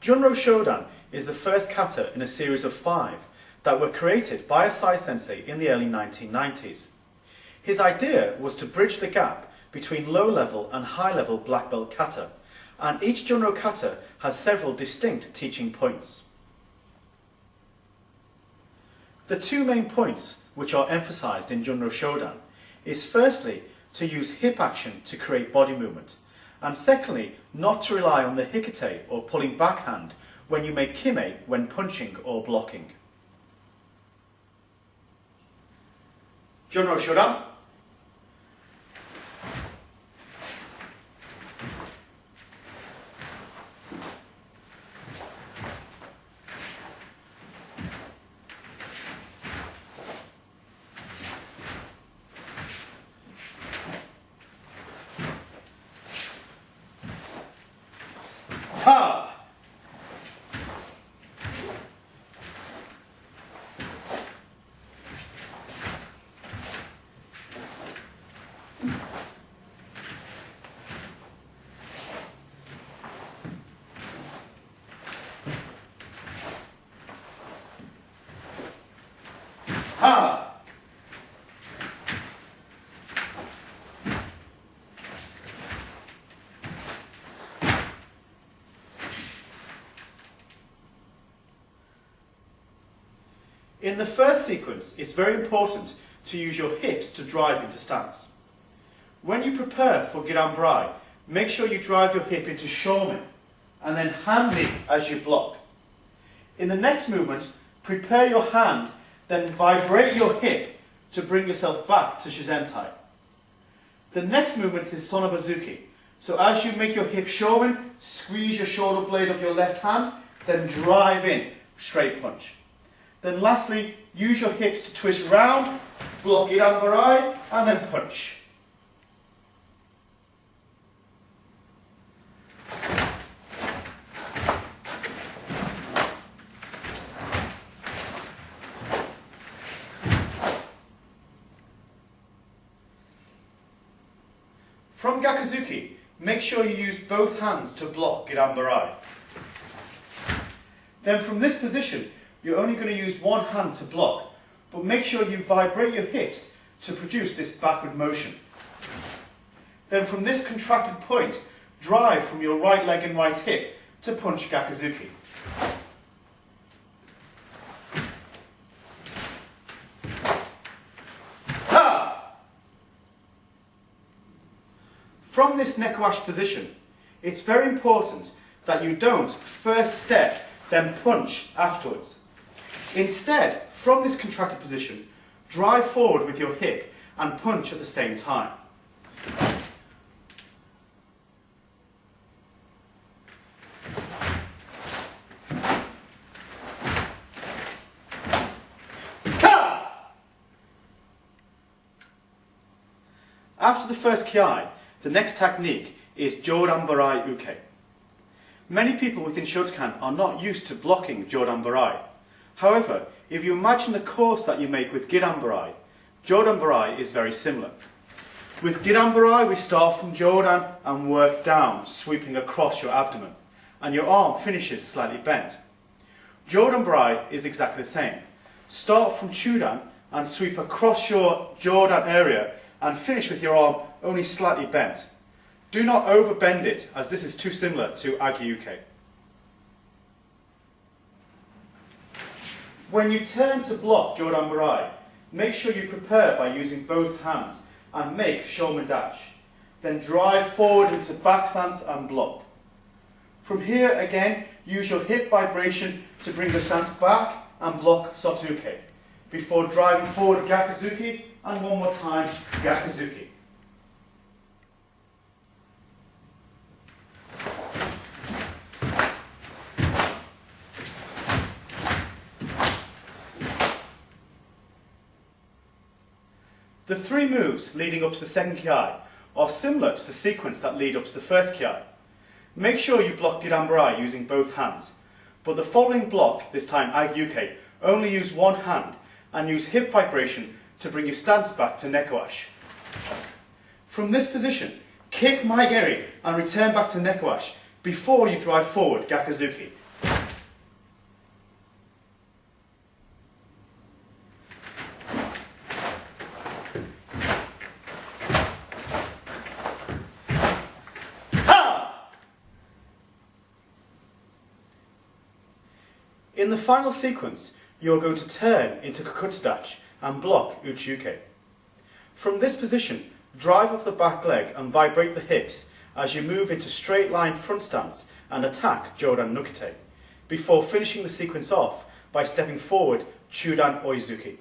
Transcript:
Junro Shodan is the first kata in a series of 5 that were created by a Sai sensei in the early 1990s. His idea was to bridge the gap between low-level and high-level black belt kata, and each Junro kata has several distinct teaching points. The two main points which are emphasized in Junro Shodan is firstly to use hip action to create body movement, and secondly not to rely on the hikite or pulling backhand when you make kime when punching or blocking. Junro Shodan. Ha! Ha! In the first sequence, it's very important to use your hips to drive into stance. When you prepare for Giranbarai, make sure you drive your hip into Shomen and then hand lead as you block. In the next movement, prepare your hand, then vibrate your hip to bring yourself back to Shizentai. The next movement is Sonobazuki. So as you make your hip Shomen, squeeze your shoulder blade of your left hand, then drive in, straight punch. Then lastly, use your hips to twist round, block Giranbarai, and then punch. From Gakuzuki, make sure you use both hands to block Giranbarai. Then from this position, you're only going to use one hand to block, but make sure you vibrate your hips to produce this backward motion. Then from this contracted point, drive from your right leg and right hip to punch Gakuzuki. Ha! From this nekoashi position, it's very important that you don't first step, then punch afterwards. Instead, from this contracted position, drive forward with your hip and punch at the same time. Ta! After the first kiai, the next technique is Jodanbarai Uke. Many people within Shotokan are not used to blocking Jodanbarai. However, if you imagine the course that you make with Giranbarai, Jodanbarai is very similar. With Giranbarai, we start from Jodan and work down, sweeping across your abdomen, and your arm finishes slightly bent. Jodanbarai is exactly the same. Start from Chudan and sweep across your Jodan area and finish with your arm only slightly bent. Do not overbend it, as this is too similar to Agi-uke. When you turn to block Jodanbarai, make sure you prepare by using both hands and make Shomen dash. Then drive forward into back stance and block. From here again, use your hip vibration to bring the stance back and block Sotuke, before driving forward Gakuzuki and one more time Gakuzuki. The three moves leading up to the second kiai are similar to the sequence that lead up to the first kiai. Make sure you block Giranbarai using both hands, but the following block, this time Agi-uke, only use one hand and use hip vibration to bring your stance back to nekoashi. From this position, kick Maigeri and return back to nekoashi before you drive forward Gakuzuki. In the final sequence, you are going to turn into Kokutodachi and block Uchi-uke. From this position, drive off the back leg and vibrate the hips as you move into straight line front stance and attack Jodan Nukite, before finishing the sequence off by stepping forward Chudan Oizuki.